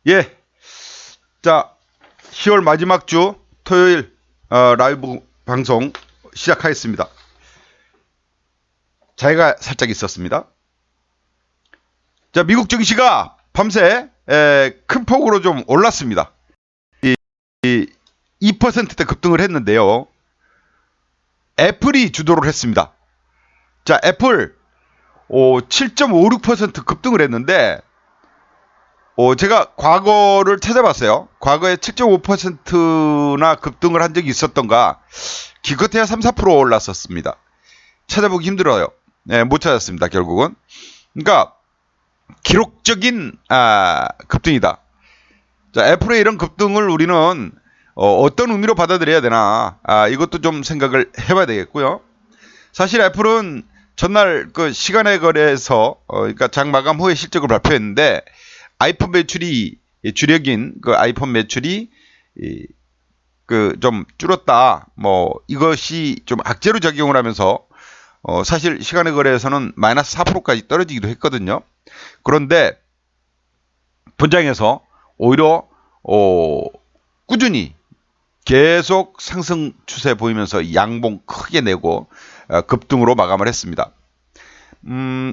예. 자, 10월 마지막 주 토요일 라이브 방송 시작하겠습니다. 자해가 살짝 있었습니다. 자, 미국 증시가 밤새 큰 폭으로 좀 올랐습니다. 2%대 급등을 했는데요. 애플이 주도를 했습니다. 자, 애플 7.56% 급등을 했는데 제가 과거를 찾아봤어요. 과거에 7.5%나 급등을 한 적이 있었던가. 기껏해야 3, 4% 올랐었습니다. 찾아보기 힘들어요. 네, 못 찾았습니다. 결국은. 그러니까 기록적인 급등이다. 자, 애플의 이런 급등을 우리는 어떤 의미로 받아들여야 되나, 이것도 좀 생각을 해봐야 되겠고요. 사실 애플은 전날 그 시간의 거래에서 그러니까 장 마감 후에 실적을 발표했는데 아이폰 매출이 주력인 그 아이폰 매출이 그 좀 줄었다. 뭐 이것이 좀 악재로 작용을 하면서 사실 시간의 거래에서는 마이너스 4%까지 떨어지기도 했거든요. 그런데 본장에서 오히려 꾸준히 계속 상승 추세 보이면서 양봉 크게 내고 급등으로 마감을 했습니다.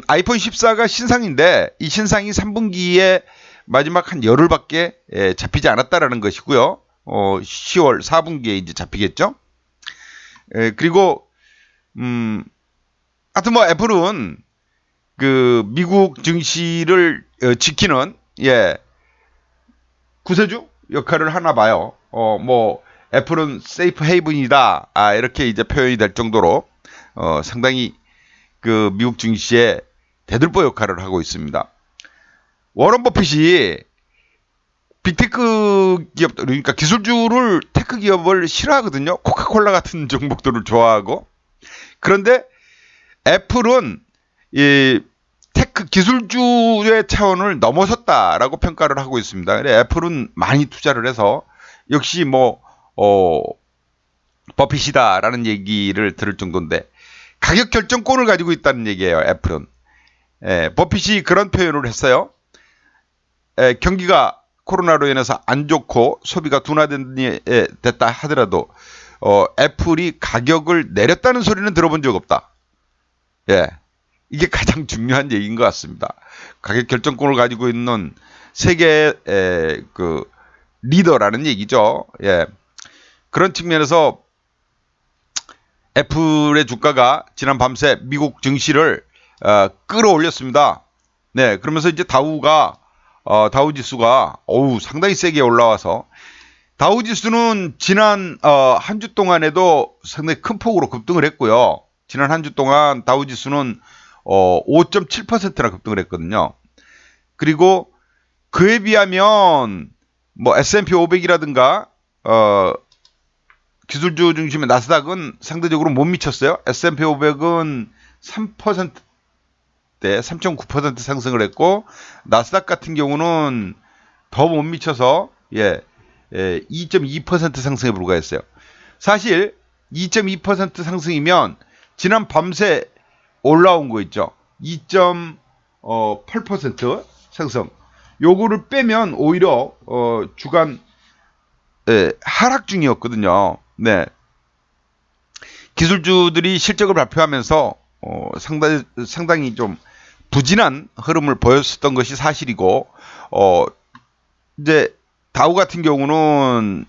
아이폰 14가 신상인데 이 신상이 3분기에 마지막 한 열흘밖에 잡히지 않았다라는 것이고요. 10월 4분기에 이제 잡히겠죠. 그리고 하여튼 뭐 애플은 그 미국 증시를 지키는 구세주 역할을 하나 봐요. 뭐 애플은 세이프 헤이븐이다. 이렇게 이제 표현이 될 정도로 상당히 그 미국 증시의 대들보 역할을 하고 있습니다. 워런 버핏이 빅테크 기업, 그러니까 기술주를 테크 기업을 싫어하거든요. 코카콜라 같은 종목들을 좋아하고. 그런데 애플은 이 테크 기술주의 차원을 넘어섰다라고 평가를 하고 있습니다. 그래 애플은 많이 투자를 해서 역시 뭐 버핏이다라는 얘기를 들을 정도인데 가격 결정권을 가지고 있다는 얘기예요. 애플은. 버핏이 그런 표현을 했어요. 경기가 코로나로 인해서 안 좋고 소비가 둔화됐다 하더라도 애플이 가격을 내렸다는 소리는 들어본 적 없다. 이게 가장 중요한 얘기인 것 같습니다. 가격 결정권을 가지고 있는 세계의 그 리더라는 얘기죠. 그런 측면에서 애플의 주가가 지난 밤새 미국 증시를 끌어올렸습니다. 네, 그러면서 이제 다우 지수가 상당히 세게 올라와서 다우 지수는 지난 한 주 동안에도 상당히 큰 폭으로 급등을 했고요. 지난 한 주 동안 다우 지수는 5.7%나 급등을 했거든요. 그리고 그에 비하면 뭐 S&P 500이라든가 기술주 중심의 나스닥은 상대적으로 못 미쳤어요. S&P 500은 3%대 3.9% 상승을 했고 나스닥 같은 경우는 더 못 미쳐서 2.2% 상승에 불과했어요. 사실 2.2% 상승이면 지난 밤새 올라온 거 있죠. 2.8% 상승. 요거를 빼면 오히려 주간 하락 중이었거든요. 네. 기술주들이 실적을 발표하면서 상당히 좀 부진한 흐름을 보였었던 것이 사실이고 이제 다우 같은 경우는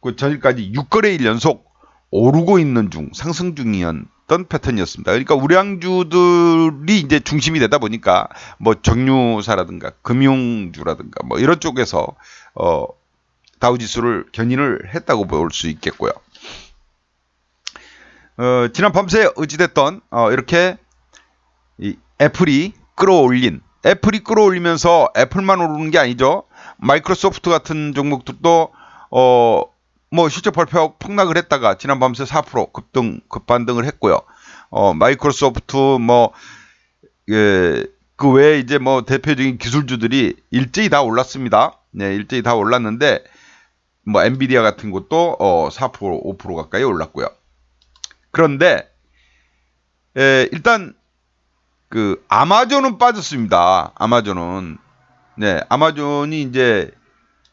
그 전일까지 6거래일 연속 오르고 있는 상승 중이었던 패턴이었습니다. 그러니까 우량주들이 이제 중심이 되다 보니까 뭐 정유사라든가 금융주라든가 뭐 이런 쪽에서 다우지수를 견인을 했다고 볼 수 있겠고요. 지난 밤새 어찌됐던 이렇게 애플이 끌어올리면서 애플만 오르는 게 아니죠. 마이크로소프트 같은 종목들도 뭐 실적 발표 폭락을 했다가 지난 밤새 4% 급반등을 했고요. 마이크로소프트 그 외에 이제 뭐 대표적인 기술주들이 일제히 다 올랐습니다. 네, 일제히 다 올랐는데 뭐 엔비디아 같은 것도 4% 5% 가까이 올랐고요. 그런데 일단 그 아마존은 빠졌습니다. 아마존은 네, 아마존이 이제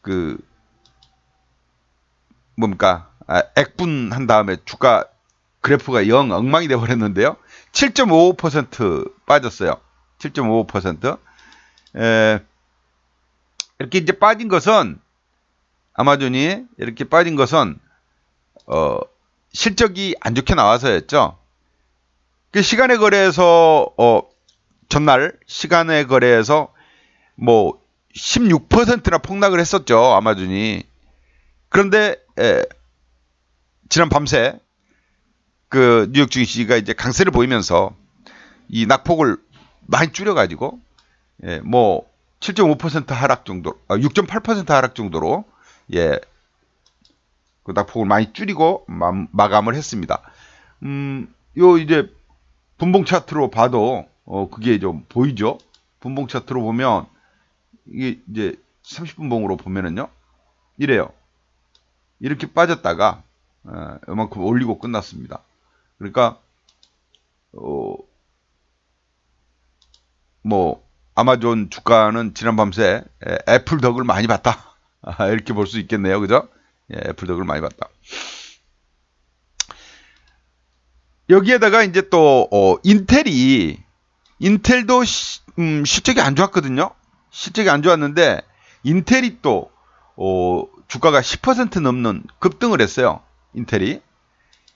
그 뭡니까? 액분한 다음에 주가 그래프가 영 엉망이 돼 버렸는데요. 7.55% 빠졌어요. 7.55%. 이렇게 이제 빠진 것은 아마존이 이렇게 빠진 것은 실적이 안 좋게 나와서였죠. 그 시간의 거래에서 전날 시간의 거래에서 뭐 16%나 폭락을 했었죠. 아마존이. 그런데 지난 밤새 그 뉴욕 증시가 이제 강세를 보이면서 이 낙폭을 많이 줄여가지고 뭐 7.5% 하락 정도, 6.8% 하락 정도로 그 낙폭을 많이 줄이고 마감을 했습니다. 요 이제 분봉 차트로 봐도 그게 좀 보이죠. 분봉 차트로 보면 이게 이제 30분봉으로 보면은요 이래요. 이렇게 빠졌다가 이만큼 올리고 끝났습니다. 그러니까 뭐 아마존 주가는 지난 밤새 애플 덕을 많이 봤다. 이렇게 볼 수 있겠네요. 그죠? 애플 덕을 많이 봤다. 여기에다가 이제 또 인텔도 실적이 안 좋았거든요. 실적이 안 좋았는데 인텔이 또 주가가 10% 넘는 급등을 했어요. 인텔이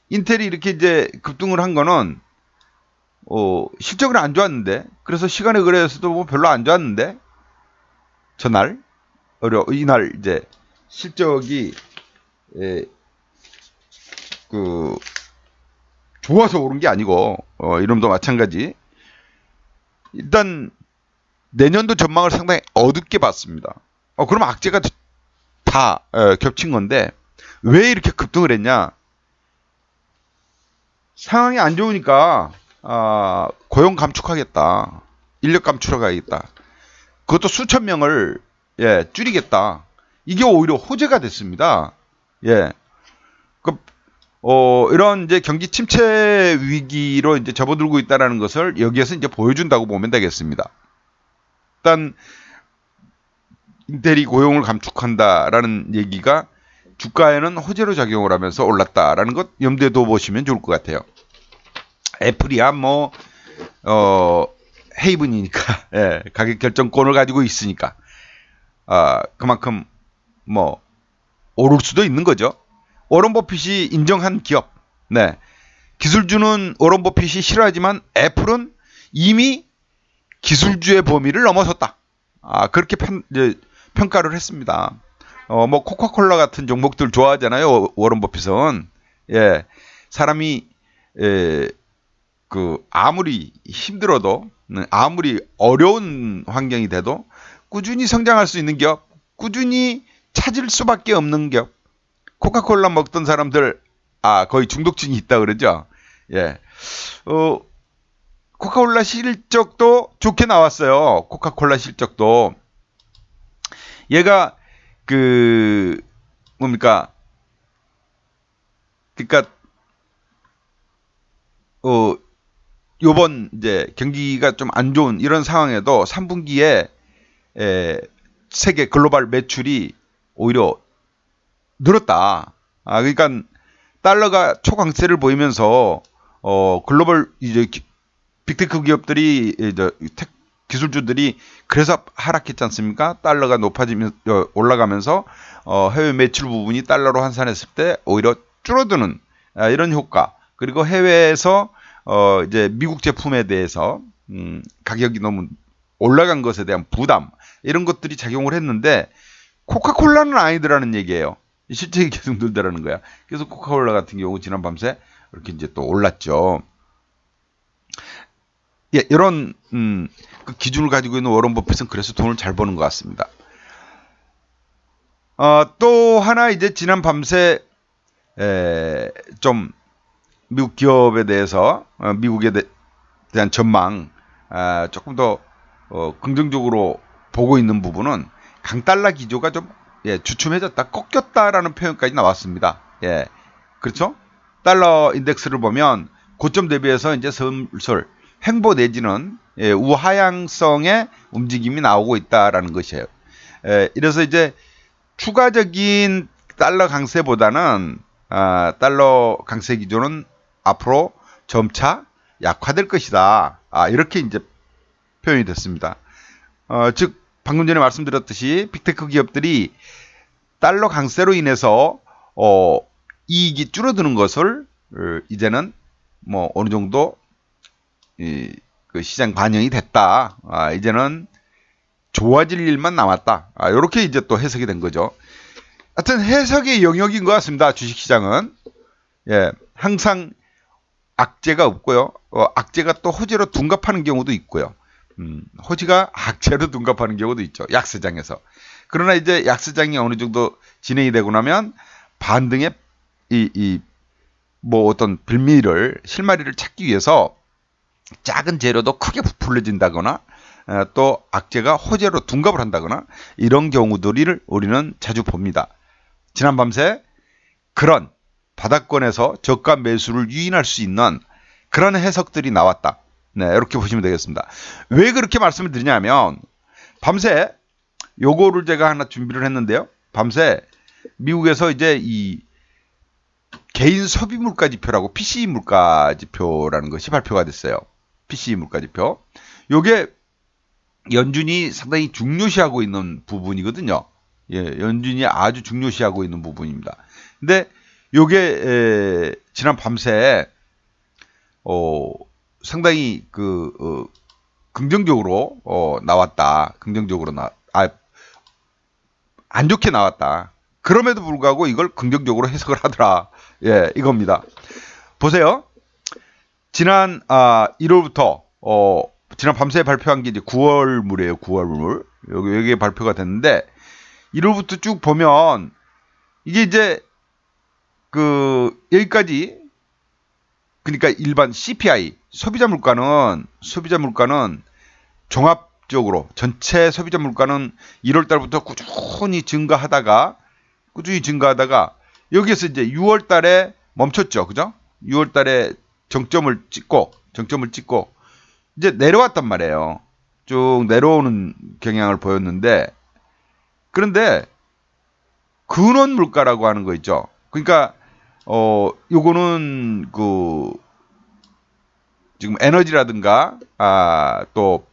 이렇게 이제 급등을 한 거는 실적은 안 좋았는데, 그래서 시간의 거래에서도 뭐 별로 안 좋았는데 전날 이날 이제 실적이 그 좋아서 오른 게 아니고 이놈도 마찬가지. 일단 내년도 전망을 상당히 어둡게 봤습니다. 그럼 악재가 다 겹친 건데 왜 이렇게 급등을 했냐? 상황이 안 좋으니까 고용 감축하겠다, 인력 감축하겠다, 그것도 수천 명을 줄이겠다. 이게 오히려 호재가 됐습니다. 이런 이제 경기 침체 위기로 이제 접어들고 있다라는 것을 여기에서 이제 보여준다고 보면 되겠습니다. 일단 인텔이 고용을 감축한다라는 얘기가 주가에는 호재로 작용을 하면서 올랐다라는 것 염두에 둬보시면 좋을 것 같아요. 애플이야 뭐 헤이븐이니까 가격 결정권을 가지고 있으니까 그만큼 뭐 오를 수도 있는 거죠. 워런 버핏이 인정한 기업. 기술주는 워런 버핏이 싫어하지만 애플은 이미 기술주의 범위를 넘어섰다. 그렇게 평가를 했습니다. 뭐 코카콜라 같은 종목들 좋아하잖아요. 워런 버핏은. 사람이 아무리 힘들어도, 아무리 어려운 환경이 돼도 꾸준히 성장할 수 있는 기업, 꾸준히 찾을 수밖에 없는 기업. 코카콜라 먹던 사람들 거의 중독증이 있다 그러죠. 코카콜라 실적도 좋게 나왔어요. 코카콜라 실적도. 얘가 그러니까 요번 이제 경기가 좀 안 좋은 이런 상황에도 3분기에 세계 글로벌 매출이 오히려 늘었다. 그러니까 달러가 초강세를 보이면서 글로벌 이제 빅테크 기업들이 기술주들이 그래서 하락했지 않습니까? 달러가 높아지면 올라가면서 해외 매출 부분이 달러로 환산했을 때 오히려 줄어드는 이런 효과. 그리고 해외에서 이제 미국 제품에 대해서 가격이 너무 올라간 것에 대한 부담, 이런 것들이 작용을 했는데 코카콜라는 아니더라는 얘기예요. 실적이 계속 늘더라는 거야. 그래서 코카콜라 같은 경우 지난 밤새 이렇게 이제 또 올랐죠. 이런 그 기준을 가지고 있는 워런 버핏은 그래서 돈을 잘 버는 것 같습니다. 또 하나 이제 지난 밤새 좀 미국 기업에 대해서 미국에 대한 전망 조금 더 긍정적으로 보고 있는 부분은 강달러 기조가 좀 주춤해졌다, 꺾였다라는 표현까지 나왔습니다. 그렇죠? 달러 인덱스를 보면 고점 대비해서 이제 슬슬 횡보 내지는 우하향성의 움직임이 나오고 있다라는 것이에요. 이래서 이제 추가적인 달러 강세보다는 달러 강세 기조는 앞으로 점차 약화될 것이다. 이렇게 이제 표현이 됐습니다. 즉 방금 전에 말씀드렸듯이 빅테크 기업들이 달러 강세로 인해서 이익이 줄어드는 것을 이제는 뭐 어느 정도 그 시장 반영이 됐다. 이제는 좋아질 일만 남았다. 이렇게 이제 또 해석이 된 거죠. 하여튼 해석의 영역인 것 같습니다. 주식시장은. 예, 항상 악재가 없고요. 악재가 또 호재로 둔갑하는 경우도 있고요. 호재가 악재로 둔갑하는 경우도 있죠. 약세장에서. 그러나 이제 약세장이 어느 정도 진행이 되고 나면 반등의 뭐 어떤 실마리를 찾기 위해서 작은 재료도 크게 부풀려진다거나 또 악재가 호재로 둔갑을 한다거나 이런 경우들을 우리는 자주 봅니다. 지난 밤새 그런 바닥권에서 저가 매수를 유인할 수 있는 그런 해석들이 나왔다. 네, 이렇게 보시면 되겠습니다. 왜 그렇게 말씀을 드리냐면 밤새 요거를 제가 하나 준비를 했는데요. 밤새 미국에서 이제 이 개인 소비 물가 지표라고 PCE 물가 지표라는 것이 발표가 됐어요. PCE 물가 지표. 요게 연준이 상당히 중요시하고 있는 부분이거든요. 예, 연준이 아주 중요시하고 있는 부분입니다. 근데 요게 지난 밤새 상당히 긍정적으로 나왔다. 긍정적으로 안 좋게 나왔다. 그럼에도 불구하고 이걸 긍정적으로 해석을 하더라. 예, 이겁니다. 보세요. 지난 1월부터 지난 밤새 발표한 게 이제 9월물이에요. 9월물. 여기에 발표가 됐는데 1월부터 쭉 보면 이게 이제 여기까지 그러니까 일반 CPI 소비자 물가는 종합적으로 전체 소비자 물가는 1월 달부터 꾸준히 증가하다가 여기에서 이제 6월 달에 멈췄죠. 그죠? 6월 달에 정점을 찍고 이제 내려왔단 말이에요. 쭉 내려오는 경향을 보였는데 그런데 근원 물가라고 하는 거 있죠. 그러니까 요거는 지금 에너지라든가 또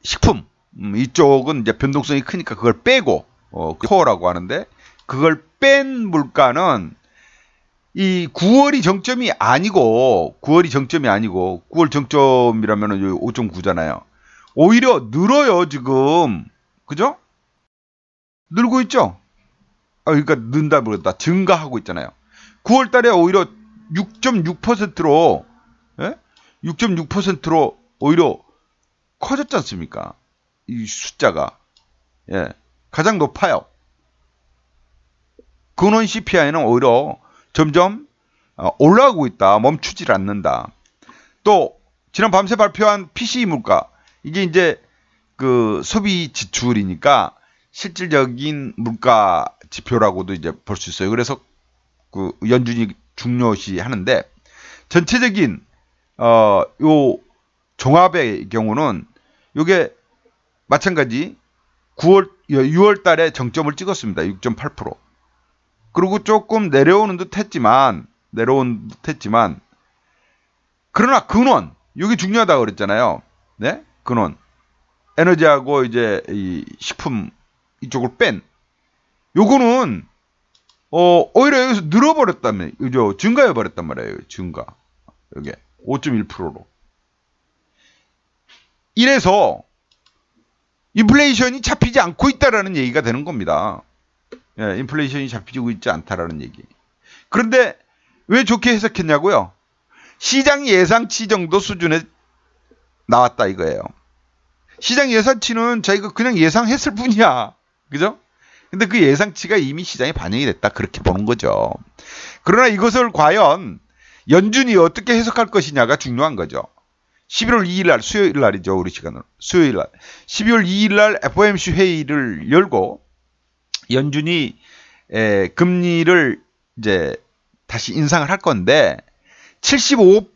식품 이쪽은 이제 변동성이 크니까 그걸 빼고 코어라고 하는데 그걸 뺀 물가는 이 9월이 정점이 아니고 9월 정점이라면은 5.9잖아요. 오히려 늘어요, 지금. 그죠? 늘고 있죠? 그러니까 는다 그랬다. 증가하고 있잖아요. 9월 달에 오히려 6.6%로, 예? 6.6%로 오히려 커졌지 않습니까? 이 숫자가. 예. 가장 높아요. 근원 CPI는 오히려 점점 올라가고 있다. 멈추질 않는다. 또 지난 밤새 발표한 PCE 물가 이게 이제 소비 지출이니까 실질적인 물가 지표라고도 이제 볼 수 있어요. 그래서 연준이 중요시 하는데 전체적인 요 종합의 경우는 요게 마찬가지 6월 달에 정점을 찍었습니다. 6.8%. 그리고 조금 내려오는 듯 했지만 그러나 근원 여기 중요하다고 그랬잖아요. 네? 근원. 에너지하고 이제 이 식품 이쪽을 뺀 요거는 오히려 여기서 늘어버렸다며 그죠? 증가해버렸단 말이에요. 증가. 여기 5.1%로. 이래서 인플레이션이 잡히지 않고 있다라는 얘기가 되는 겁니다. 예, 인플레이션이 잡히고 있지 않다라는 얘기. 그런데 왜 좋게 해석했냐고요? 시장 예상치 정도 수준에 나왔다 이거예요. 시장 예상치는 저희가 그냥 예상했을 뿐이야. 그죠? 근데 그 예상치가 이미 시장에 반영이 됐다. 그렇게 보는 거죠. 그러나 이것을 과연 연준이 어떻게 해석할 것이냐가 중요한 거죠. 11월 2일 날 수요일 날이죠. 우리 시간으로. 수요일 날. 12월 2일 날 FOMC 회의를 열고 연준이 금리를 이제 다시 인상을 할 건데 75%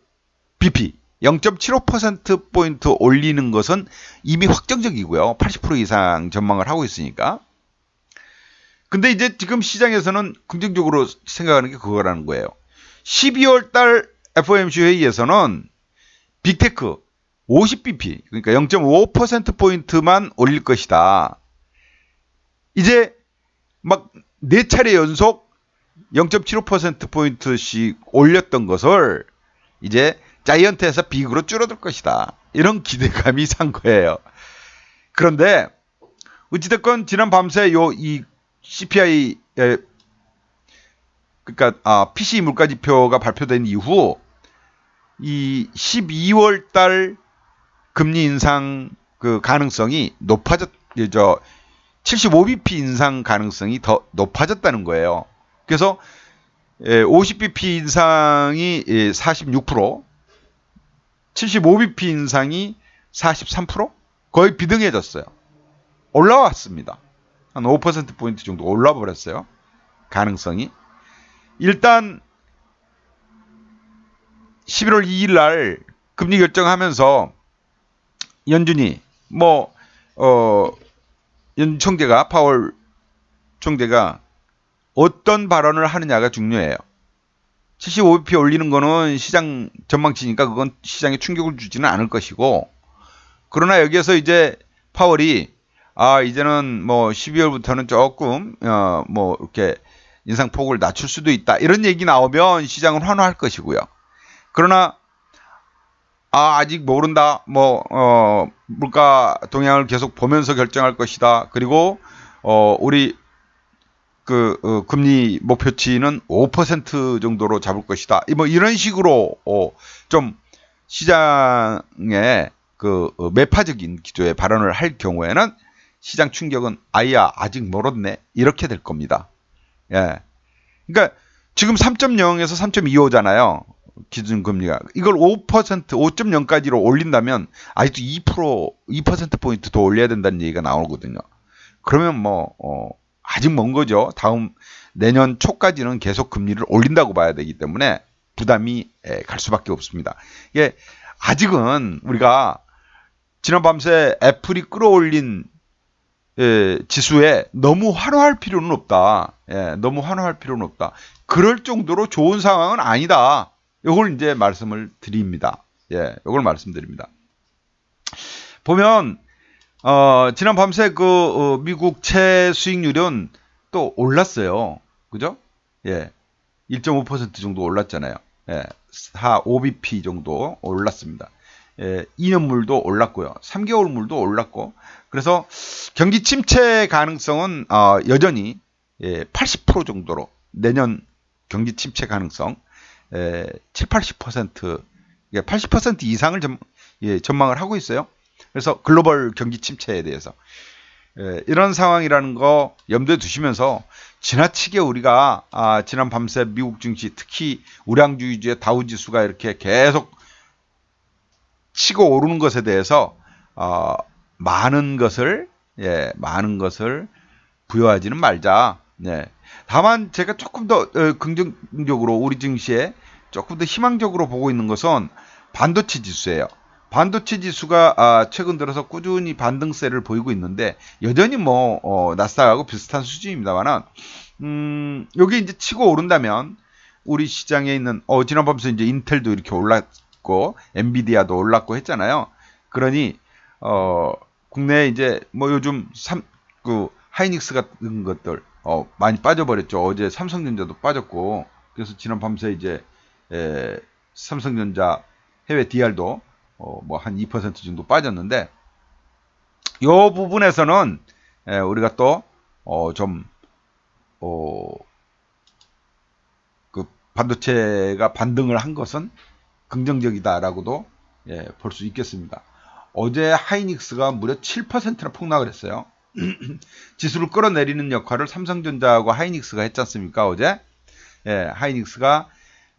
BP 0.75%포인트 올리는 것은 이미 확정적이고요. 80% 이상 전망을 하고 있으니까. 근데 이제 지금 시장에서는 긍정적으로 생각하는 게 그거라는 거예요. 12월 달 FOMC 회의에서는 빅테크 50bp, 그러니까 0.5%포인트만 올릴 것이다. 이제 막 4차례 연속 0.75%포인트씩 올렸던 것을 이제 자이언트에서 빅으로 줄어들 것이다. 이런 기대감이 산 거예요. 그런데 어찌됐건 지난 밤새 이 CPI, 그러니까 PCE 물가지표가 발표된 이후 이 12월 달 금리 인상 그 가능성이 75bp 인상 가능성이 더 높아졌다는 거예요. 그래서 50bp 인상이 46%, 75bp 인상이 43%? 거의 비등해졌어요. 올라왔습니다. 한 5%포인트 정도 올라와 버렸어요. 가능성이. 일단 11월 2일 날 금리 결정하면서 연준이 연 총재가 파월 총재가 어떤 발언을 하느냐가 중요해요. 75bp 올리는 거는 시장 전망치니까 그건 시장에 충격을 주지는 않을 것이고, 그러나 여기에서 이제 파월이 이제는 12월부터는 조금 이렇게 인상폭을 낮출 수도 있다, 이런 얘기 나오면 시장은 환호할 것이고요. 그러나 아직 모른다. 물가 동향을 계속 보면서 결정할 것이다. 그리고 우리 금리 목표치는 5% 정도로 잡을 것이다. 이런 식으로 좀 시장의 매파적인 기조의 발언을 할 경우에는 시장 충격은 아직 멀었네, 이렇게 될 겁니다. 예. 그러니까 지금 3.0에서 3.25잖아요. 기준금리가. 이걸 5%, 5.0까지로 올린다면 아직도 2%포인트 더 올려야 된다는 얘기가 나오거든요. 그러면 아직 먼 거죠. 내년 초까지는 계속 금리를 올린다고 봐야 되기 때문에 부담이 갈 수밖에 없습니다. 이게 아직은 우리가 지난 밤새 애플이 끌어올린 지수에 너무 환호할 필요는 없다. 너무 환호할 필요는 없다. 그럴 정도로 좋은 상황은 아니다. 이걸 이제 말씀을 드립니다. 이걸 말씀드립니다. 보면 지난 밤새 미국 채수익률은 또 올랐어요. 그죠? 1.5% 정도 올랐잖아요. 5bp 정도 올랐습니다. 2년물도 올랐고요. 3개월물도 올랐고. 그래서 경기 침체 가능성은 여전히 80% 정도로, 내년 경기 침체 가능성 80% 이상을 전망을 하고 있어요. 그래서 글로벌 경기 침체에 대해서 이런 상황이라는 거 염두에 두시면서 지나치게 우리가 지난 밤새 미국 증시, 특히 우량주의주의 다우지수가 이렇게 계속 치고 오르는 것에 대해서 많은 것을 부여하지는 말자. 다만 제가 조금 더 긍정적으로 우리 증시에 조금 더 희망적으로 보고 있는 것은 반도체 지수예요. 반도체 지수가 최근 들어서 꾸준히 반등세를 보이고 있는데 여전히 나스닥하고 비슷한 수준입니다만은 여기 이제 치고 오른다면 우리 시장에 있는 지난 밤새 이제 인텔도 이렇게 올랐고 엔비디아도 올랐고 했잖아요. 그러니 국내에 이제 요즘 하이닉스 같은 것들 많이 빠져버렸죠. 어제 삼성전자도 빠졌고, 그래서 지난 밤새 이제 삼성전자 해외 DR도 한 2% 정도 빠졌는데, 이 부분에서는 우리가 또 반도체가 반등을 한 것은 긍정적이다라고도 볼 수 있겠습니다. 어제 하이닉스가 무려 7%나 폭락을 했어요. 지수를 끌어내리는 역할을 삼성전자하고 하이닉스가 했지 않습니까? 어제 하이닉스가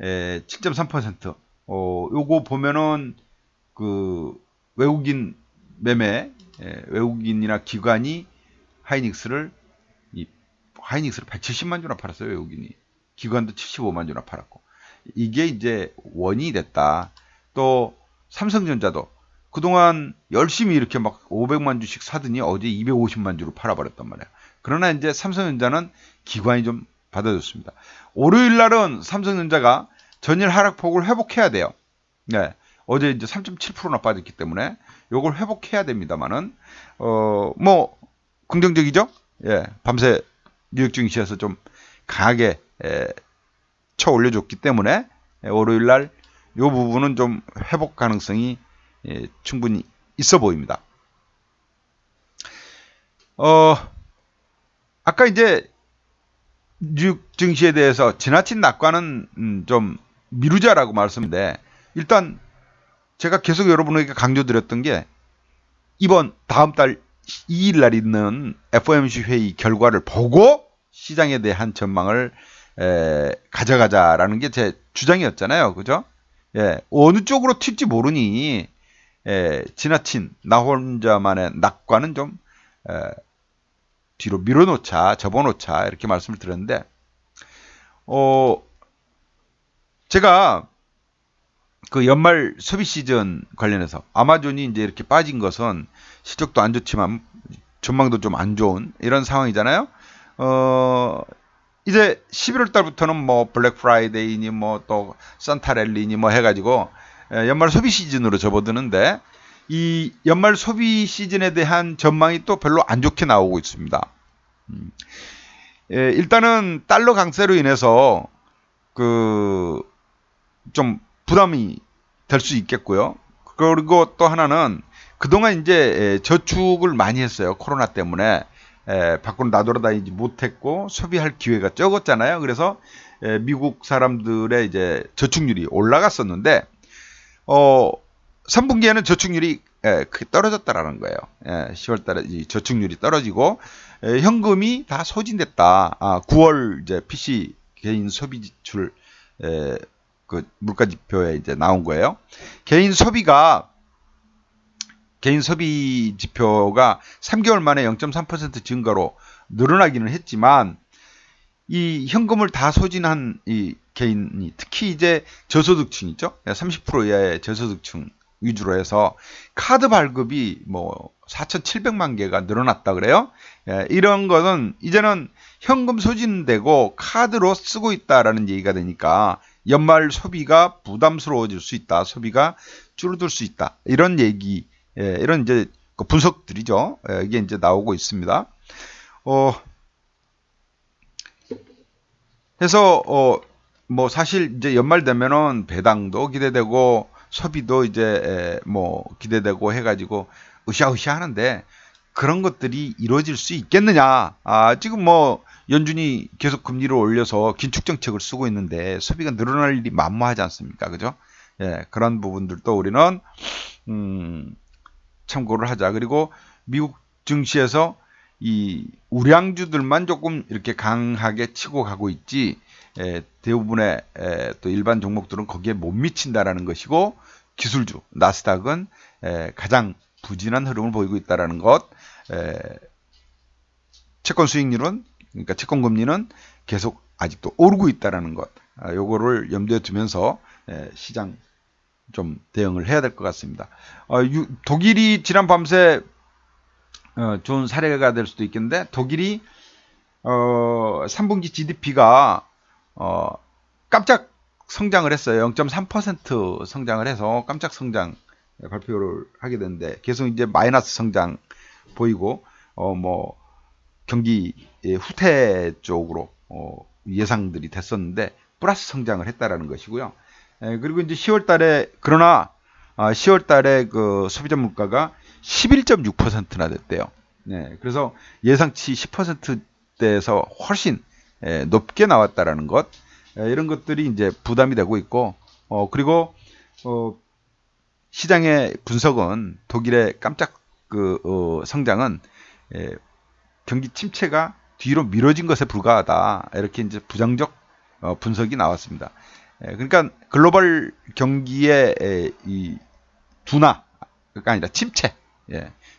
7.3%. 요거 보면은 외국인 매매, 외국인이나 기관이 하이닉스를 170만 주나 팔았어요. 외국인이. 기관도 75만 주나 팔았고. 이게 이제 원인이 됐다. 또 삼성전자도 그동안 열심히 이렇게 막 500만 주씩 사더니 어제 250만 주로 팔아버렸단 말이에요. 그러나 이제 삼성전자는 기관이 좀 받아줬습니다. 월요일 날은 삼성전자가 전일 하락폭을 회복해야 돼요. 네. 어제 이제 3.7%나 빠졌기 때문에 요걸 회복해야 됩니다만은, 뭐, 긍정적이죠? 예. 밤새 뉴욕 증시에서 좀 강하게, 쳐 올려줬기 때문에, 월요일 날 요 부분은 좀 회복 가능성이 충분히 있어 보입니다. 아까 이제 뉴욕 증시에 대해서 지나친 낙관은 좀 미루자라고 말씀인데, 일단 제가 계속 여러분에게 강조드렸던 게 이번 다음 달 2일 날 있는 FOMC 회의 결과를 보고 시장에 대한 전망을 가져가자라는 게 제 주장이었잖아요. 그죠? 예, 어느 쪽으로 튈지 모르니 지나친 나 혼자만의 낙관은 좀 뒤로 밀어놓자, 접어놓자 이렇게 말씀을 드렸는데 제가 그 연말 소비 시즌 관련해서 아마존이 이제 이렇게 빠진 것은 실적도 안 좋지만 전망도 좀 안 좋은 이런 상황이잖아요. 이제 11월 달부터는 뭐 블랙 프라이데이니 뭐 또 산타랠리니 뭐 해가지고 연말 소비 시즌으로 접어드는데 이 연말 소비 시즌에 대한 전망이 또 별로 안 좋게 나오고 있습니다. 일단은 달러 강세로 인해서 그 좀 부담이 될 수 있겠고요. 그리고 또 하나는 그동안 이제 저축을 많이 했어요. 코로나 때문에. 밖으로 나돌아다니지 못했고 소비할 기회가 적었잖아요. 그래서 미국 사람들의 이제 저축률이 올라갔었는데 3분기에는 저축률이 크게 떨어졌다라는 거예요. 10월 달에 이 저축률이 떨어지고 현금이 다 소진됐다. 9월 이제 PC 개인 소비 지출 그 물가 지표에 이제 나온 거예요. 개인 소비 지표가 3개월 만에 0.3% 증가로 늘어나기는 했지만 이 현금을 다 소진한 이 개인이 특히 이제 저소득층 있죠? 30% 이하의 저소득층 위주로 해서 카드 발급이 뭐 4,700만 개가 늘어났다 그래요. 이런 거는 이제는 현금 소진되고 카드로 쓰고 있다라는 얘기가 되니까 연말 소비가 부담스러워질 수 있다. 소비가 줄어들 수 있다. 이런 얘기, 이런 이제 분석들이죠. 이게 이제 나오고 있습니다. 그래서 뭐 사실 이제 연말 되면은 배당도 기대되고 소비도 이제 뭐 기대되고 해가지고 으쌰으쌰 하는데 그런 것들이 이루어질 수 있겠느냐? 지금 뭐 연준이 계속 금리를 올려서 긴축 정책을 쓰고 있는데 소비가 늘어날 일이 만무하지 않습니까? 그죠? 예, 그런 부분들도 우리는 참고를 하자. 그리고 미국 증시에서 이 우량주들만 조금 이렇게 강하게 치고 가고 있지 대부분의 또 일반 종목들은 거기에 못 미친다라는 것이고 기술주 나스닥은 가장 부진한 흐름을 보이고 있다라는 것. 채권 수익률은 그러니까 채권 금리는 계속 아직도 오르고 있다라는 것. 요거를 염두에 두면서 시장 좀 대응을 해야 될 것 같습니다. 독일이 지난 밤새 좋은 사례가 될 수도 있겠는데 독일이 3분기 GDP가 깜짝 성장을 했어요. 0.3% 성장을 해서 깜짝 성장 발표를 하게 됐는데 계속 이제 마이너스 성장 보이고 뭐 경기 후퇴 쪽으로 예상들이 됐었는데 플러스 성장을 했다라는 것이고요. 그리고 이제 10월 달에 그러나 10월 달에 그 소비자 물가가 11.6%나 됐대요. 네, 그래서 예상치 10%대에서 훨씬 높게 나왔다라는 것. 이런 것들이 이제 부담이 되고 있고 그리고 시장의 분석은 독일의 깜짝 성장은 경기 침체가 뒤로 미뤄진 것에 불과하다. 이렇게 이제 부정적 분석이 나왔습니다. 그러니까 글로벌 경기의 이 둔화가 아니라 침체.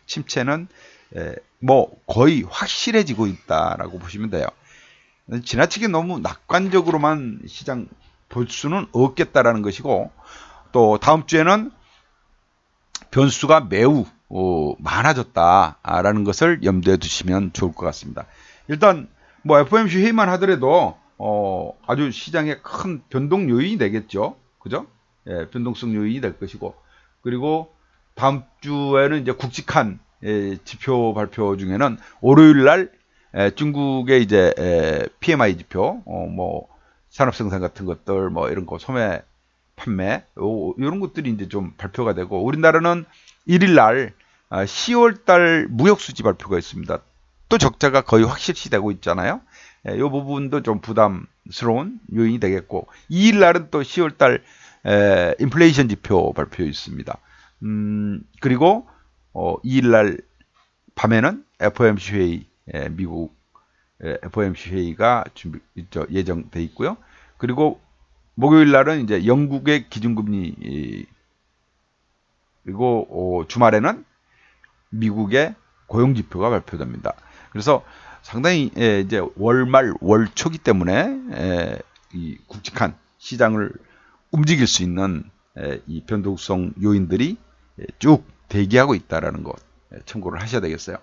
침체는 뭐 거의 확실해지고 있다라고 보시면 돼요. 지나치게 너무 낙관적으로만 시장 볼 수는 없겠다라는 것이고 또 다음 주에는 변수가 매우 많아졌다라는 것을 염두에 두시면 좋을 것 같습니다. 일단 뭐 FOMC 회의만 하더라도 아주 시장에 큰 변동 요인이 되겠죠. 그죠? 예, 변동성 요인이 될 것이고, 그리고 다음 주에는 이제 굵직한 지표 발표 중에는 월요일 날 중국의 이제 PMI 지표, 뭐 산업 생산 같은 것들, 뭐 이런 거 소매 판매 이런 것들이 이제 좀 발표가 되고, 우리나라는 1일 날 10월 달 무역 수지 발표가 있습니다. 또 적자가 거의 확실시되고 있잖아요. 이 부분도 좀 부담스러운 요인이 되겠고, 2일 날은 또 10월 달 인플레이션 지표 발표 있습니다. 그리고 2일 날 밤에는 FOMC 회의, 미국 FOMC 회의가 예정돼 있고요. 그리고 목요일 날은 이제 영국의 기준금리, 그리고 주말에는 미국의 고용지표가 발표됩니다. 그래서 상당히 이제 월말 월초기 때문에 이 굵직한 시장을 움직일 수 있는 이 변동성 요인들이 쭉 대기하고 있다라는 것 참고를 하셔야 되겠어요.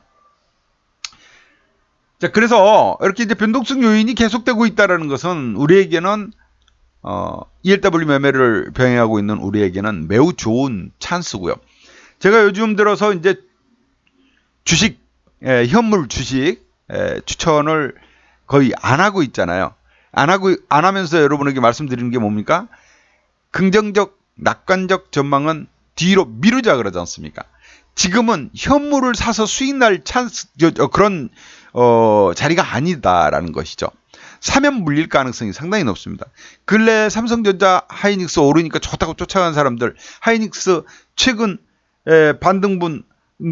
자, 그래서 이렇게 이제 변동성 요인이 계속되고 있다라는 것은 우리에게는 ELW 매매를 병행하고 있는 우리에게는 매우 좋은 찬스고요. 제가 요즘 들어서 이제 주식, 현물 주식 추천을 거의 안 하고 있잖아요. 안 하면서 여러분에게 말씀드리는 게 뭡니까? 긍정적, 낙관적 전망은 뒤로 미루자 그러지 않습니까? 지금은 현물을 사서 수익 날 찬스, 그런 자리가 아니다라는 것이죠. 사면 물릴 가능성이 상당히 높습니다. 근래 삼성전자, 하이닉스 오르니까 좋다고 쫓아간 사람들, 하이닉스 최근 반등분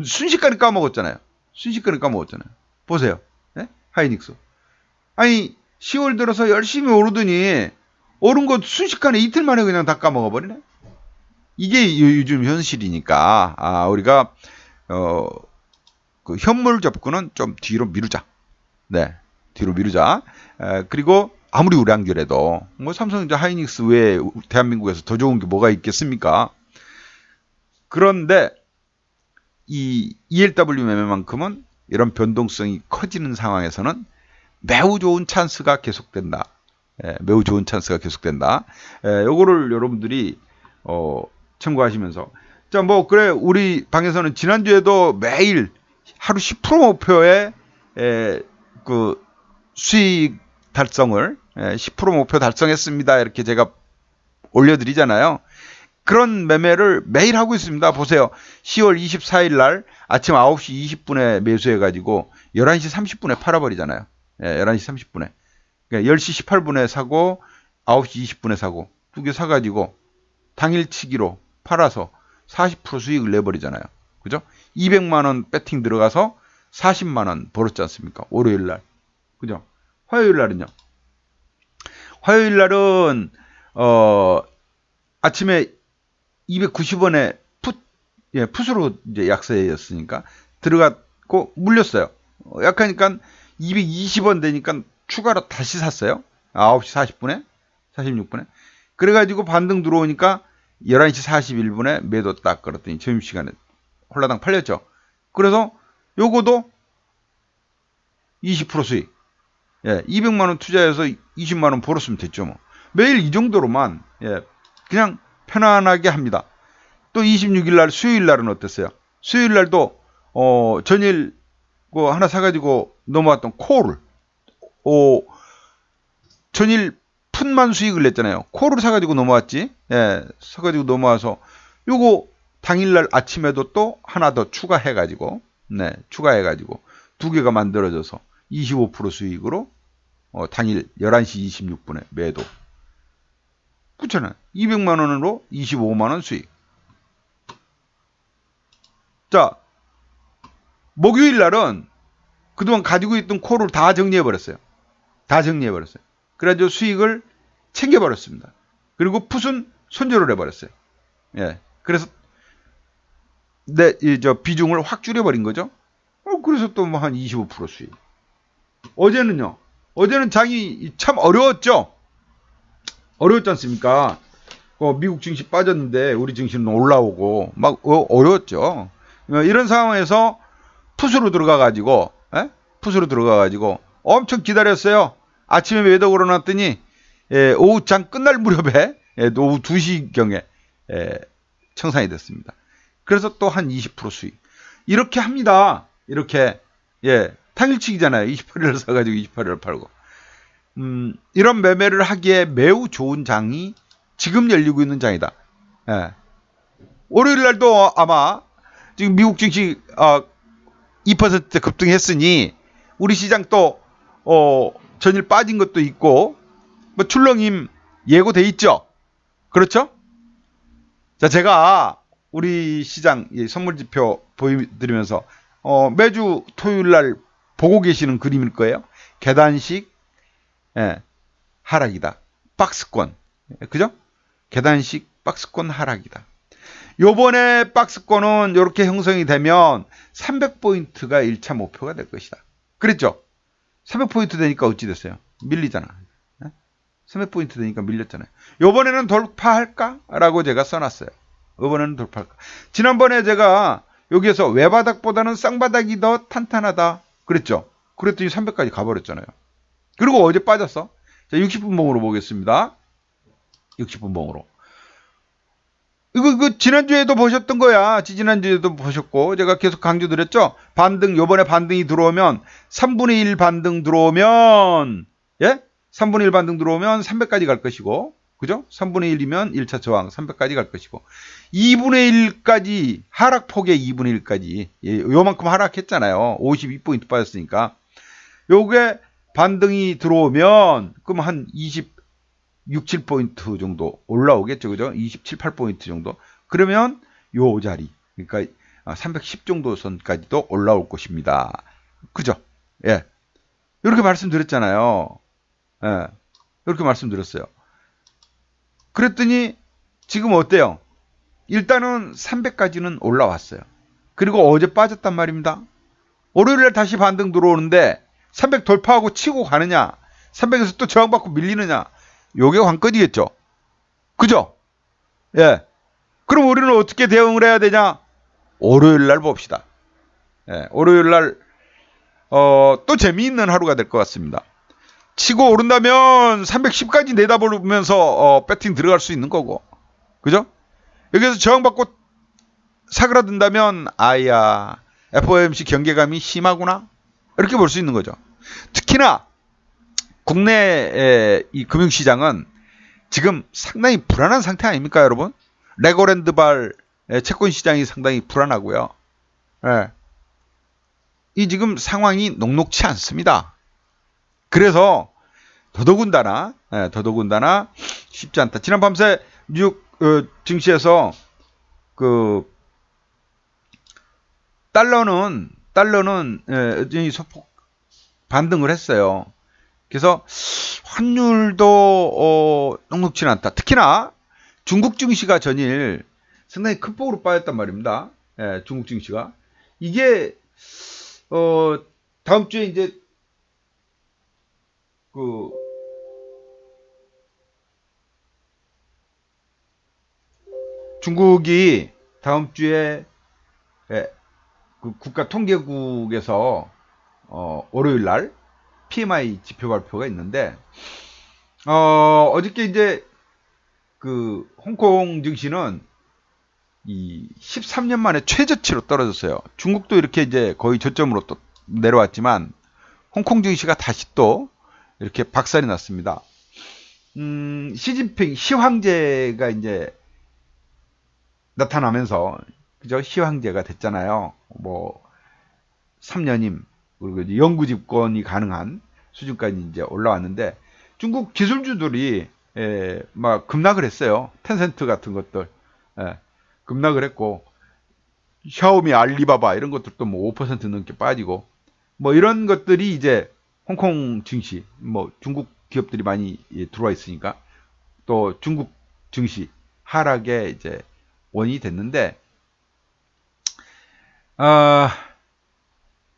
순식간에 까먹었잖아요. 순식간에 까먹었잖아요. 보세요. 네? 하이닉스. 아니 10월 들어서 열심히 오르더니 오른 것 순식간에 이틀 만에 그냥 다 까먹어버리네. 이게 요즘 현실이니까 우리가 그 현물 접근은 좀 뒤로 미루자. 네, 뒤로 미루자. 그리고 아무리 우량주라도 뭐 삼성전자, 하이닉스 외에 대한민국에서 더 좋은 게 뭐가 있겠습니까? 그런데 이 ELW 매매만큼은 이런 변동성이 커지는 상황에서는 매우 좋은 찬스가 계속된다. 매우 좋은 찬스가 계속된다. 요거를 여러분들이 참고하시면서, 자, 뭐 그래 우리 방에서는 지난주에도 매일 하루 10% 목표의 그 수익 달성을 10% 목표 달성했습니다. 이렇게 제가 올려드리잖아요. 그런 매매를 매일 하고 있습니다. 보세요. 10월 24일 날 아침 9시 20분에 매수해가지고 11시 30분에 팔아버리잖아요. 11시 30분에. 그러니까 10시 18분에 사고 9시 20분에 사고 두 개 사가지고 당일치기로 팔아서 40% 수익을 내버리잖아요. 그죠? 200만원 배팅 들어가서 40만원 벌었지 않습니까? 월요일 날. 그죠? 화요일 날은요? 화요일 날은 아침에 290원에 풋으로 이제 약세였으니까 들어갔고 물렸어요. 약하니까 220원 되니까 추가로 다시 샀어요. 9시 40분에, 46분에. 그래가지고 반등 들어오니까 11시 41분에 매도 딱 걸었더니 점심시간에 홀라당 팔렸죠. 그래서 요거도 20% 수익. 200만원 투자해서 20만원 벌었으면 됐죠. 뭐. 매일 이 정도로만 그냥 편안하게 합니다. 또 26일 날 수요일 날은 어땠어요? 수요일 날도 전일 하나 사가지고 넘어왔던 코를 전일 푼만 수익을 냈잖아요. 코를 사가지고 넘어왔지. 사가지고 넘어와서 요거 당일날 아침에도 또 하나 더 추가해가지고 추가해가지고 두 개가 만들어져서 25% 수익으로 당일 11시 26분에 매도. 그렇잖아요. 200만 원으로 25만 원 수익. 자, 목요일 날은 그동안 가지고 있던 콜을 다 정리해버렸어요. 다 정리해버렸어요. 그래가지고 수익을 챙겨버렸습니다. 그리고 풋은 손절을 해버렸어요. 그래서 비중을 확 줄여버린 거죠. 그래서 또 뭐 한 25% 수익. 어제는 장이 참 어려웠죠. 어려웠지 않습니까? 미국 증시 빠졌는데 우리 증시는 올라오고 막 어려웠죠. 이런 상황에서 풋으로 들어가가지고 풋으로 들어가가지고 엄청 기다렸어요. 아침에 매도 걸어놨더니 오후 장 끝날 무렵에 오후 2시경에 청산이 됐습니다. 그래서 또 한 20% 수익. 이렇게 합니다. 이렇게 당일치기잖아요. 28일을 사가지고 28일을 팔고. 이런 매매를 하기에 매우 좋은 장이 지금 열리고 있는 장이다. 월요일 날도 아마 지금 미국 증시 2% 급등했으니 우리 시장 또 전일 빠진 것도 있고 뭐 출렁임 예고돼 있죠. 그렇죠? 자, 제가 우리 시장 선물지표 보여드리면서 매주 토요일 날 보고 계시는 그림일 거예요. 계단식 하락이다. 박스권. 그죠? 계단식 박스권 하락이다. 요번에 박스권은 이렇게 형성이 되면 300포인트가 1차 목표가 될 것이다. 그랬죠? 300포인트 되니까 어찌 됐어요? 밀리잖아. 300포인트 되니까 밀렸잖아요. 요번에는 돌파할까? 라고 제가 써놨어요. 요번에는 돌파할까? 지난번에 제가 여기에서 외바닥보다는 쌍바닥이 더 탄탄하다. 그랬죠? 그랬더니 300까지 가버렸잖아요. 그리고 어제 빠졌어. 자, 60분 봉으로 보겠습니다. 60분 봉으로. 이거 지난주에도 보셨던 거야. 지난주에도 보셨고 제가 계속 강조드렸죠. 반등, 요번에 반등이 들어오면 3분의 1 반등 들어오면 3분의 1 반등 들어오면 300까지 갈 것이고, 그죠? 3분의 1이면 1차 저항 300까지 갈 것이고, 2분의 1까지 하락폭의 2분의 1까지 요만큼 하락했잖아요. 52포인트 빠졌으니까. 요게 반등이 들어오면 그럼 한 26, 7포인트 정도 올라오겠죠. 그죠? 27, 8포인트 정도. 그러면 요 자리, 그러니까 310 정도 선까지도 올라올 것입니다. 그죠? 이렇게 말씀드렸잖아요. 이렇게 말씀드렸어요. 그랬더니 지금 어때요? 일단은 300까지는 올라왔어요. 그리고 어제 빠졌단 말입니다. 월요일에 다시 반등 들어오는데 300 돌파하고 치고 가느냐, 300에서 또 저항받고 밀리느냐, 요게 관건이겠죠. 그죠? 그럼 우리는 어떻게 대응을 해야 되냐? 월요일 날 봅시다. 월요일 날 또 재미있는 하루가 될 것 같습니다. 치고 오른다면 310까지 내다보면서 배팅 들어갈 수 있는 거고, 그죠? 여기서 저항받고 사그라든다면 아야, FOMC 경계감이 심하구나, 이렇게 볼 수 있는 거죠. 특히나 국내 이 금융시장은 지금 상당히 불안한 상태 아닙니까, 여러분? 레고랜드발 채권 시장이 상당히 불안하고요. 이 지금 상황이 녹록치 않습니다. 그래서 더더군다나 쉽지 않다. 지난 밤새 뉴욕 증시에서 그 달러는 여전히 소폭 반등을 했어요. 그래서 환율도 녹록치는 않다. 특히나 중국 증시가 전일 상당히 큰 폭으로 빠졌단 말입니다. 중국 증시가 이게 다음 주에 이제 그 중국이 다음 주에 그 국가통계국에서 월요일 날 PMI 지표 발표가 있는데, 어저께 이제 그 홍콩 증시는 이 13년 만에 최저치로 떨어졌어요. 중국도 이렇게 이제 거의 저점으로 또 내려왔지만 홍콩 증시가 다시 또 이렇게 박살이 났습니다. 시진핑 시황제가 이제 나타나면서, 그죠? 시황제가 됐잖아요. 뭐 3년임, 그리고 이제 영구 집권이 가능한 수준까지 이제 올라왔는데, 중국 기술주들이 막 급락을 했어요. 텐센트 같은 것들 급락을 했고, 샤오미, 알리바바 이런 것들도 뭐 5% 넘게 빠지고, 뭐 이런 것들이 이제 홍콩 증시, 뭐 중국 기업들이 많이 들어와 있으니까 또 중국 증시 하락에 이제 원인이 됐는데,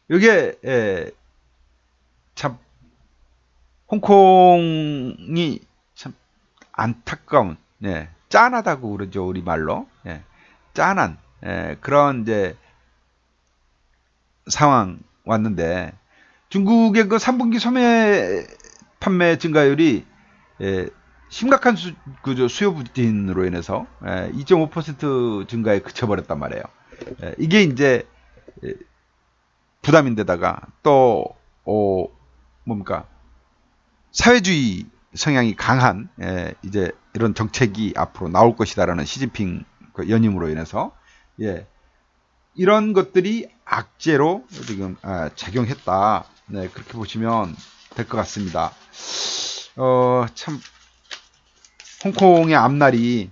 이게 참 홍콩이 참 안타까운 짠하다고 그러죠, 우리말로. 예, 짠한 그런 이제 상황 왔는데 중국의 그 3분기 소매 판매 증가율이 심각한 수요 부진으로 인해서 2.5% 증가에 그쳐버렸단 말이에요. 이게 이제 부담인데다가 또 뭡니까 사회주의 성향이 강한 이제 이런 정책이 앞으로 나올 것이다라는 시진핑 연임으로 인해서 이런 것들이 악재로 지금 작용했다. 네, 그렇게 보시면 될 것 같습니다. 참 홍콩의 앞날이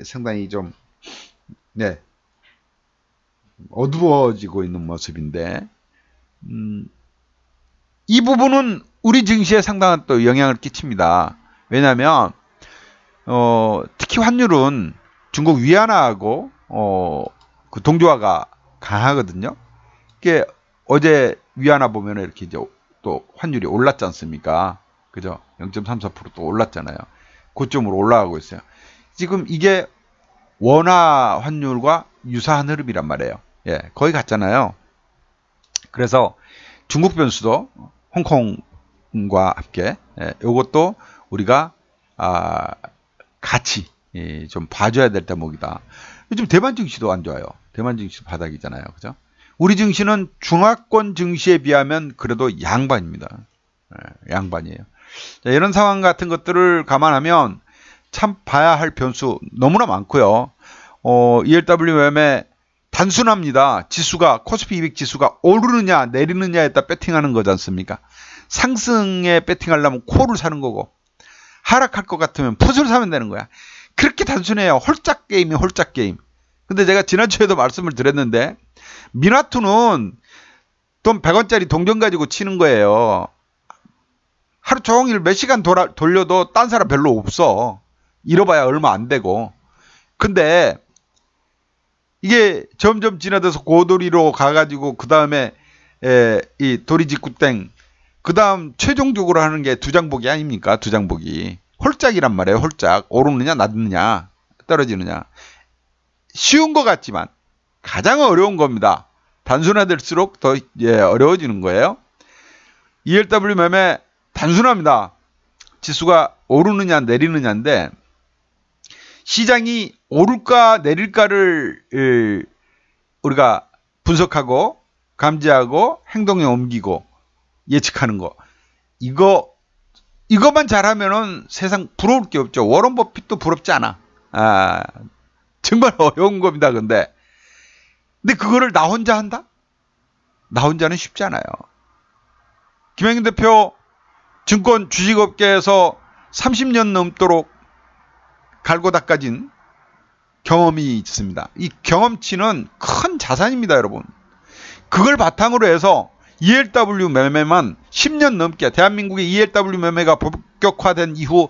상당히 좀 어두워지고 있는 모습인데 이 부분은 우리 증시에 상당한 또 영향을 끼칩니다. 왜냐하면 특히 환율은 중국 위안화하고 그 동조화가 강하거든요. 이게 어제 위안화 보면 이렇게 이제 또 환율이 올랐지 않습니까? 그죠? 0.34%또 올랐잖아요. 고점으로 올라가고 있어요. 지금 이게 원화 환율과 유사한 흐름이란 말이에요. 거의 같잖아요. 그래서 중국 변수도 홍콩과 함께 이것도 우리가 같이 좀 봐줘야 될 대목이다. 요즘 대만 증시도 안 좋아요. 대만 증시도 바닥이잖아요. 그죠? 우리 증시는 중화권 증시에 비하면 그래도 양반입니다. 양반이에요. 자, 이런 상황 같은 것들을 감안하면 참 봐야 할 변수 너무나 많고요. ELW 매매 단순합니다. 지수가 코스피 200 지수가 오르느냐 내리느냐에 따라 배팅하는 거지 않습니까? 상승에 배팅하려면 콜을 사는 거고 하락할 것 같으면 풋을 사면 되는 거야. 그렇게 단순해요. 홀짝 게임이 홀짝 게임. 근데 제가 지난주에도 말씀을 드렸는데 미나투는 돈 100원짜리 동전 가지고 치는 거예요. 하루 종일 몇 시간 돌려도 딴 사람 별로 없어. 잃어봐야 얼마 안 되고. 근데 이게 점점 진화돼서 고도리로 가가지고 그 다음에 이 도리직구땡 그 다음 최종적으로 하는 게 두장보기 아닙니까? 두장보기. 홀짝이란 말이에요. 홀짝. 오르느냐 낮느냐 떨어지느냐. 쉬운 것 같지만 가장 어려운 겁니다. 단순화될수록 더 어려워지는 거예요. ELW 매매 단순합니다. 지수가 오르느냐 내리느냐인데 시장이 오를까 내릴까를 우리가 분석하고 감지하고 행동에 옮기고 예측하는 거. 이것만 잘하면은 세상 부러울 게 없죠. 워런 버핏도 부럽지 않아. 정말 어려운 겁니다. 근데 그거를 나 혼자 한다? 나 혼자는 쉽지 않아요. 김영인 대표 증권 주식업계에서 30년 넘도록 갈고 닦아진 경험이 있습니다. 이 경험치는 큰 자산입니다, 여러분. 그걸 바탕으로 해서 ELW 매매만 10년 넘게 대한민국의 ELW 매매가 본격화된 이후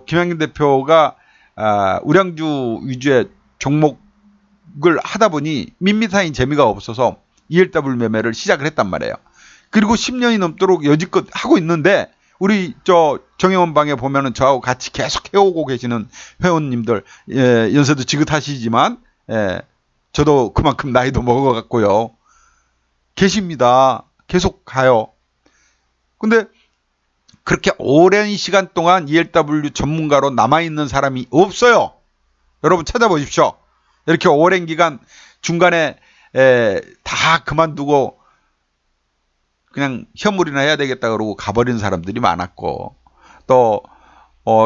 김영인 대표가 우량주 위주의 종목을 하다 보니 밋밋한 재미가 없어서 ELW 매매를 시작을 했단 말이에요. 그리고 10년이 넘도록 여지껏 하고 있는데 우리 정혜원 방에 보면은 저하고 같이 계속 해오고 계시는 회원님들 연세도 지긋하시지만 저도 그만큼 나이도 먹어갔고요. 계십니다. 계속 가요. 근데 그렇게 오랜 시간 동안 ELW 전문가로 남아있는 사람이 없어요. 여러분 찾아보십시오. 이렇게 오랜 기간 중간에 다 그만두고 그냥 현물이나 해야 되겠다 그러고 가버린 사람들이 많았고 또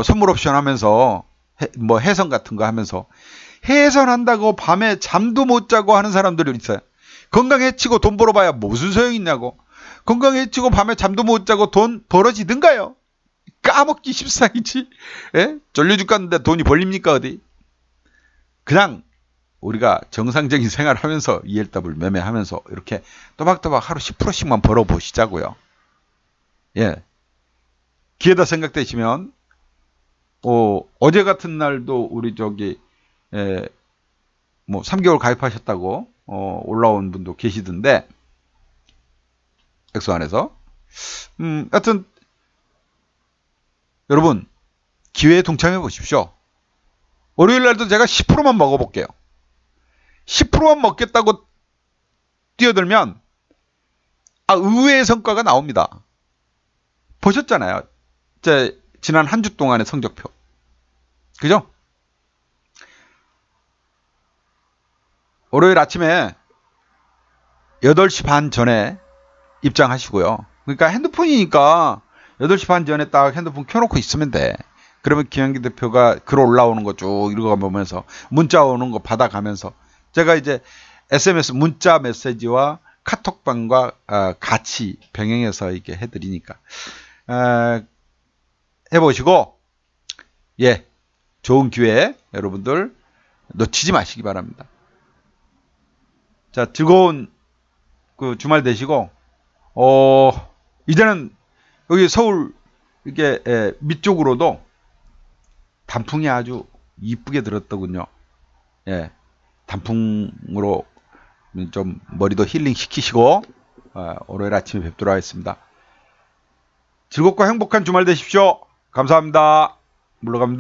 선물 옵션 하면서 뭐 해선 같은 거 하면서 해선한다고 밤에 잠도 못 자고 하는 사람들이 있어요. 건강 해치고 돈 벌어봐야 무슨 소용이 있냐고. 건강 해치고 밤에 잠도 못 자고 돈 벌어지든가요. 까먹기 십상이지. 졸려 죽겠는데 돈이 벌립니까 어디. 그냥 우리가 정상적인 생활하면서 ELW 매매하면서 이렇게 또박또박 하루 10%씩만 벌어보시자고요. 기회다 생각되시면 어제 같은 날도 우리 뭐 3개월 가입하셨다고 올라온 분도 계시던데 엑소 안에서 하여튼 여러분 기회에 동참해 보십시오. 월요일 날도 제가 10%만 먹어볼게요. 10%만 먹겠다고 뛰어들면 의외의 성과가 나옵니다. 보셨잖아요. 지난 한 주 동안의 성적표. 그죠? 월요일 아침에 8시 반 전에 입장하시고요. 그러니까 핸드폰이니까 8시 반 전에 딱 핸드폰 켜놓고 있으면 돼. 그러면 김현기 대표가 글 올라오는 거 쭉 읽어보면서 문자 오는 거 받아가면서 제가 이제 SMS 문자 메시지와 카톡방과 같이 병행해서 이렇게 해드리니까 해보시고 좋은 기회 여러분들 놓치지 마시기 바랍니다. 자, 즐거운 그 주말 되시고 이제는 여기 서울 이게 밑쪽으로도 단풍이 아주 이쁘게 들었더군요. 단풍으로 좀 머리도 힐링 시키시고 월요일 아침에 뵙도록 하겠습니다. 즐겁고 행복한 주말 되십시오. 감사합니다. 물러갑니다.